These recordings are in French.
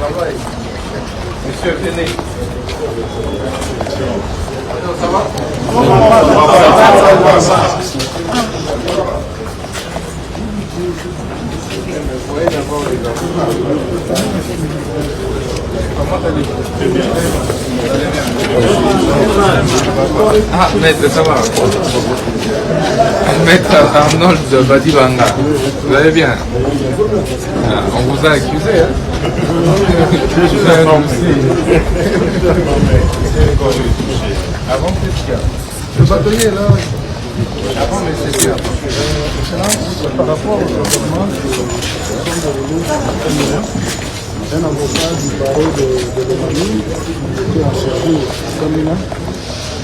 Monsieur, venez. Ça va? Ah, maître, ça va. Maître Arnold Badibanga, vous allez bien? Ah, on vous a accusé, hein? Avant, c'est le bâtonnier là. Avant, mais c'est sûr. Par rapport au gouvernement, un avocat du barreau de Lomami, qui était en service à Kamina,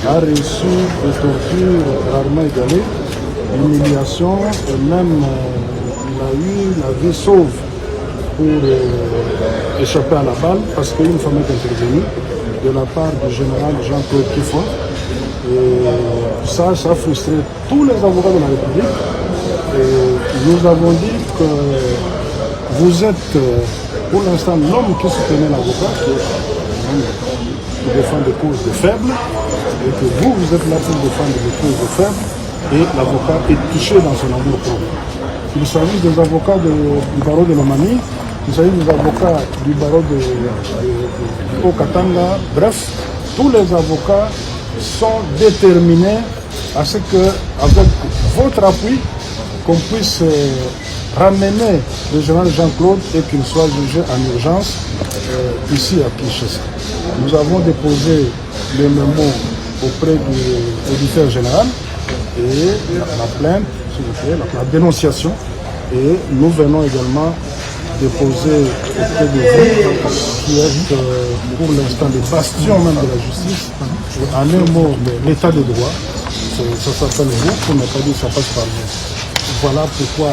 a reçu des tortures rarement égalées, l'humiliation et même il a eu la vie sauve pour échapper à la balle parce qu'une femme est intervenue de la part du général Jean-Claude Kiffon. Et ça a frustré tous les avocats de la République. Et nous avons dit que vous êtes pour l'instant l'homme qui soutenait l'avocat, qui défend des causes de faibles, et que vous êtes là pour défendre des causes de faibles, et l'avocat est touché dans son amour propre. Il s'agit des avocats du barreau de Lomami, il s'agit des avocats du barreau de Haut-Katanga, bref, tous les avocats sont déterminés à ce que, avec votre appui, qu'on puisse ramener le général Jean-Claude et qu'il soit jugé en urgence ici à Kinshasa. Nous avons déposé le mémo auprès du auditeur général et la plainte, s'il vous plaît, la dénonciation. Et nous venons également déposer auprès de vous, qui êtes pour l'instant des bastions même de la justice, en un mot, l'état de droit. Ça s'appelle vous, pour ne pas dire ça passe par vous. Voilà pourquoi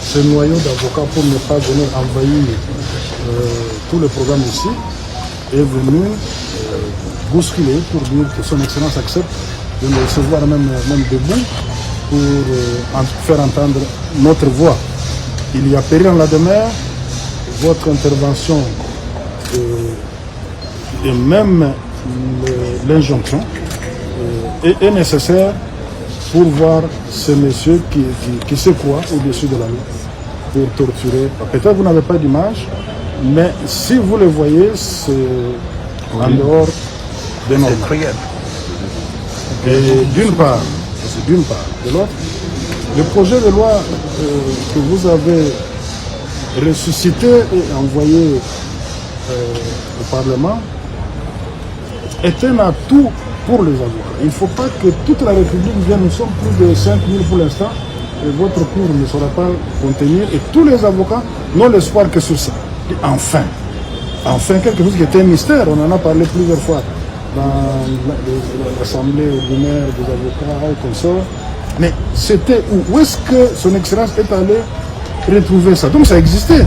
ce noyau d'avocats, pour ne pas venir envahir tout le programme ici, est venu bousculer pour dire que son Excellence accepte de nous recevoir même debout pour faire entendre notre voix. Il y a péril en la demeure, votre intervention et même l'injonction est nécessaire pour voir ce monsieur qui se croit au-dessus de la loi pour torturer. Peut-être vous n'avez pas d'image, mais si vous le voyez, c'est en dehors des normes. C'est cruel. Et d'une part, de l'autre, le projet de loi que vous avez ressuscité et envoyé au Parlement est un atout pour les avocats. Il ne faut pas que toute la République vienne, nous sommes plus de 5 000 pour l'instant, et votre cours ne sera pas contenir, et tous les avocats n'ont l'espoir que sur ça. Et enfin, quelque chose qui était un mystère, on en a parlé plusieurs fois dans l'Assemblée ordinaire des avocats et consorts, mais c'était où est-ce que son Excellence est allé retrouver ça? Donc ça existait,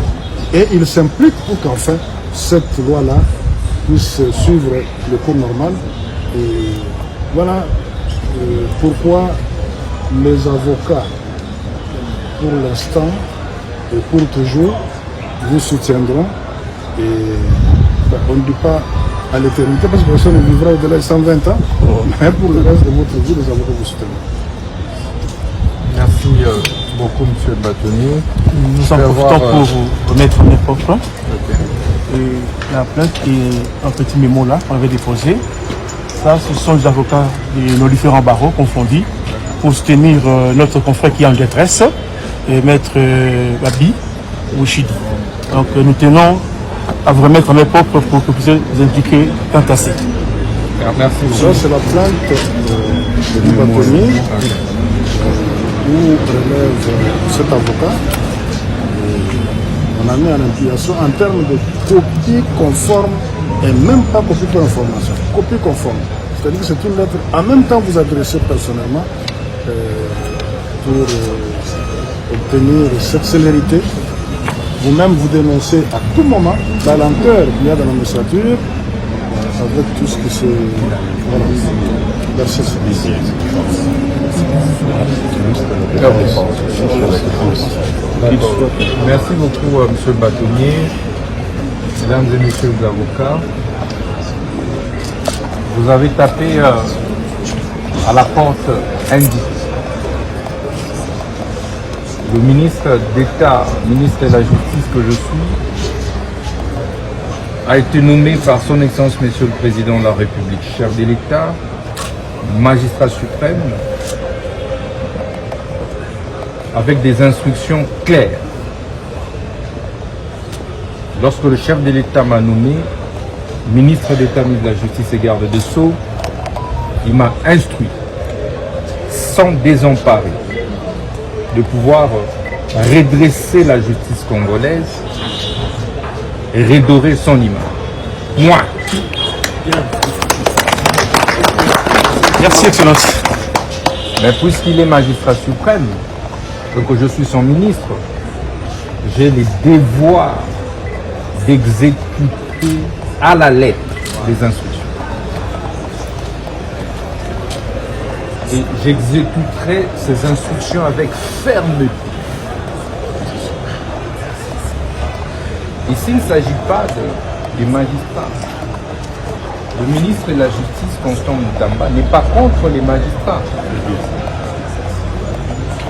et il s'implique pour qu'enfin cette loi-là puisse suivre le cours normal. Et voilà pourquoi les avocats, pour l'instant et pour toujours, vous soutiendront. Et on ne dit pas à l'éternité parce que personne ne vivra au-delà de 120 ans, mais pour le reste de votre vie, les avocats vous soutiendront. Merci beaucoup, monsieur le bâtonnier. Nous en profitons pour vous remettre mes propres. Et la plainte et un petit mémo là qu'on avait déposé. Ça, ce sont les avocats de nos différents barreaux confondus pour soutenir notre confrère qui est en détresse, et maître Babi Ouchidi. Donc nous tenons à vous remettre mes propres pour que vous puissiez vous indiquer quant à ça. Merci beaucoup. Ça, c'est la plainte du bâtonnier où relève cet avocat. On a mis en implication en termes de copie conforme et même pas copie pour information, copie conforme. C'est-à-dire que c'est une lettre, en même temps vous adressez personnellement pour obtenir cette célérité. Vous-même vous dénoncez à tout moment la lenteur qu'il y a dans la magistrature avec tout ce qui se... Voilà. Merci. Merci beaucoup, monsieur le bâtonnier. Mesdames et messieurs les avocats, vous avez tapé à la porte indique. Le ministre d'État, ministre de la Justice que je suis, a été nommé par son Excellence Monsieur le Président de la République, chef de l'État, magistrat suprême, avec des instructions claires. Lorsque le chef de l'État m'a nommé ministre d'État, ministre de la Justice et garde des Sceaux, il m'a instruit, sans désemparer, de pouvoir redresser la justice congolaise et redorer son image. Moi. Merci, Excellence. Mais puisqu'il est magistrat suprême, et que je suis son ministre, j'ai les devoirs d'exécuter à la lettre les instructions. Et j'exécuterai ces instructions avec fermeté. Ici, il ne s'agit pas des magistrats. Le ministre de la Justice, Constant Moutamba, n'est pas contre les magistrats.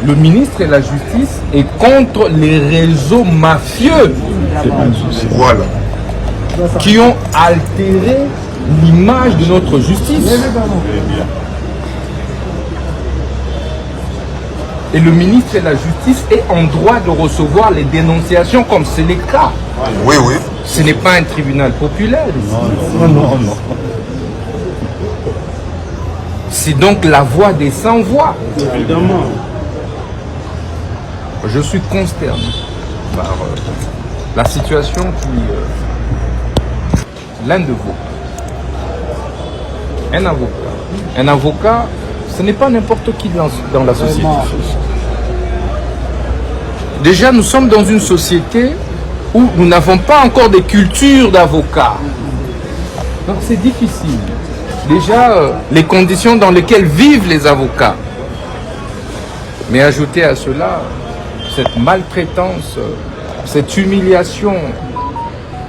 Le ministre de la Justice est contre les réseaux mafieux. Voilà. Qui ont altéré l'image de notre justice. Et le ministre de la Justice est en droit de recevoir les dénonciations comme c'est le cas. Oui, oui. Ce n'est pas un tribunal populaire. Non. C'est donc la voix des sans-voix. Évidemment. Je suis consterné par la situation qui... l'un de vous, un avocat, ce n'est pas n'importe qui dans la société. Déjà, nous sommes dans une société où nous n'avons pas encore de culture d'avocat. Donc c'est difficile. Déjà, les conditions dans lesquelles vivent les avocats. Mais ajouter à cela, cette maltraitance, cette humiliation.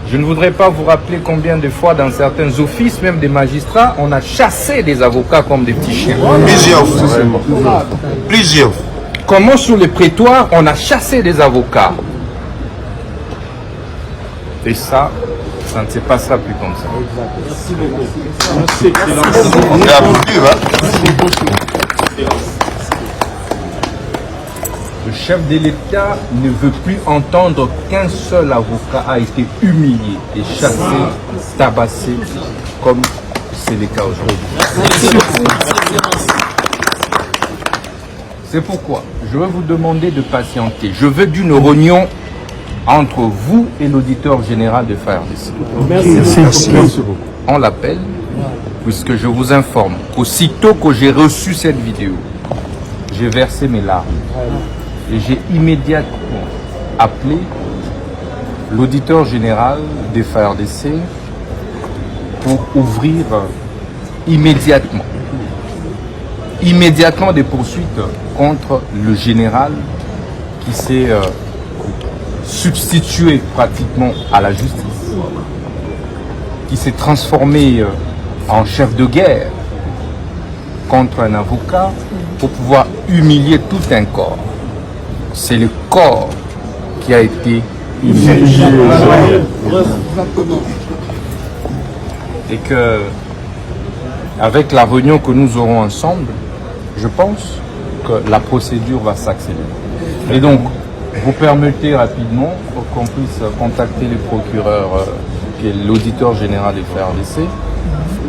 Je ne voudrais pas vous rappeler combien de fois dans certains offices, même des magistrats, on a chassé des avocats comme des petits chiens. Plusieurs. Comment sur les prétoires, on a chassé des avocats. Et ça ne se passera plus comme ça. Merci beaucoup. On est applaudi, hein? Le chef de l'État ne veut plus entendre qu'un seul avocat a été humilié et chassé, tabassé, comme c'est le cas aujourd'hui. C'est pourquoi je vais vous demander de patienter. Je veux d'une réunion entre vous et l'auditeur général de FARDC. Merci beaucoup. On l'appelle, puisque je vous informe qu'aussitôt que j'ai reçu cette vidéo, j'ai versé mes larmes. Et j'ai immédiatement appelé l'auditeur général des FARDC pour ouvrir immédiatement des poursuites contre le général qui s'est substitué pratiquement à la justice, qui s'est transformé en chef de guerre contre un avocat pour pouvoir humilier tout un corps. C'est le corps qui a été humilié. Et que, avec la réunion que nous aurons ensemble, je pense que la procédure va s'accélérer. Et donc, vous permettez rapidement qu'on puisse contacter le procureur, qui est l'auditeur général des FARDC.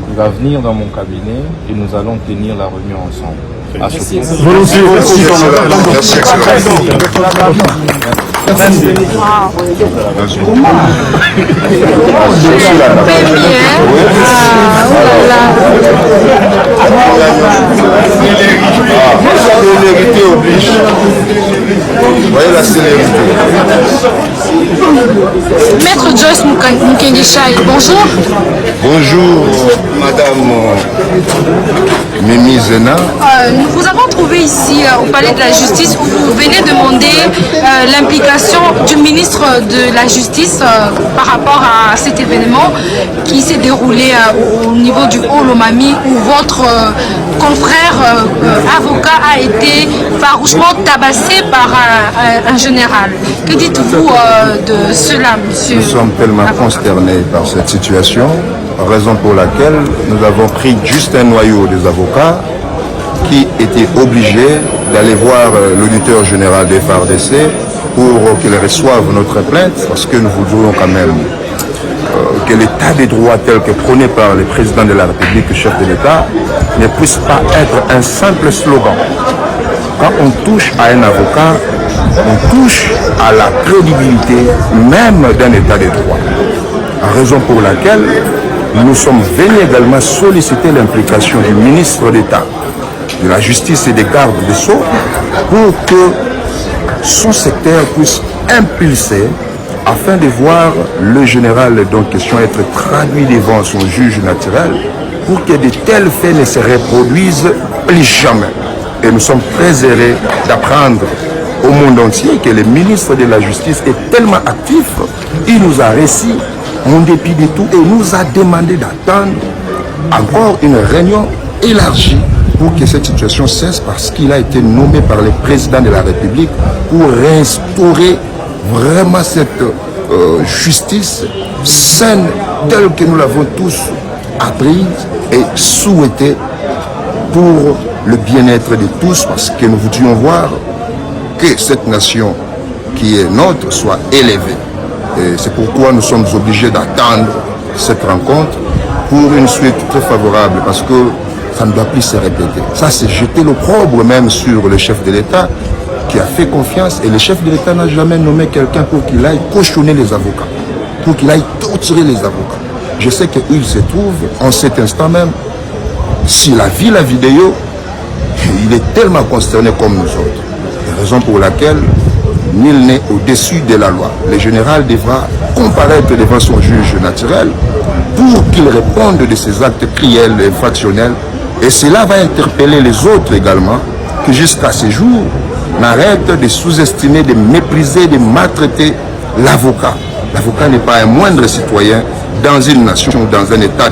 Il va venir dans mon cabinet et nous allons tenir la réunion ensemble. Merci. Célérité oblige. Vous voyez la célérité. Maître Joyce Mukengi Chai, bonjour. Bonjour, madame Mimi Zena. Nous vous avons trouvé ici au Palais de la Justice où vous venez demander l'implication du ministre de la Justice par rapport à cet événement qui s'est déroulé au niveau du Haut-Lomami où votre confrère avocat a été farouchement tabassé par un général. Que dites-vous de cela, monsieur? Nous sommes tellement consternés par cette situation, raison pour laquelle nous avons pris juste un noyau des avocats qui étaient obligés d'aller voir l'auditeur général des FARDC pour qu'il reçoive notre plainte, parce que nous voudrions quand même que l'état des droits tel que prôné par le président de la République, le chef de l'État, ne puisse pas être un simple slogan. Quand on touche à un avocat, on touche à la crédibilité même d'un état des droits. Raison pour laquelle nous sommes venus également solliciter l'implication du ministre d'État, de la Justice et des gardes des Sceaux pour que son secteur puisse impulser afin de voir le général en question être traduit devant son juge naturel pour que de tels faits ne se reproduisent plus jamais. Et nous sommes très heureux d'apprendre au monde entier que le ministre de la Justice est tellement actif, il nous a reçus en dépit de tout et nous a demandé d'attendre encore une réunion élargie pour que cette situation cesse parce qu'il a été nommé par le président de la République pour restaurer vraiment cette justice saine telle que nous l'avons tous apprise et souhaitée pour le bien-être de tous parce que nous voudrions voir que cette nation qui est nôtre soit élevée. Et c'est pourquoi nous sommes obligés d'attendre cette rencontre pour une suite très favorable parce que ça ne doit plus se répéter. Ça, c'est jeter l'opprobre même sur le chef de l'État qui a fait confiance et le chef de l'État n'a jamais nommé quelqu'un pour qu'il aille cochonner les avocats, pour qu'il aille torturer les avocats. Je sais qu'il se trouve en cet instant même, s'il a vu la vidéo, il est tellement consterné comme nous autres. Raison pour laquelle nul n'est au-dessus de la loi. Le général devra comparaître devant son juge naturel pour qu'il réponde de ses actes criels et infractionnels. Et cela va interpeller les autres également, que jusqu'à ce jour, n'arrêtent de sous-estimer, de mépriser, de maltraiter l'avocat. L'avocat n'est pas un moindre citoyen dans une nation, dans un état de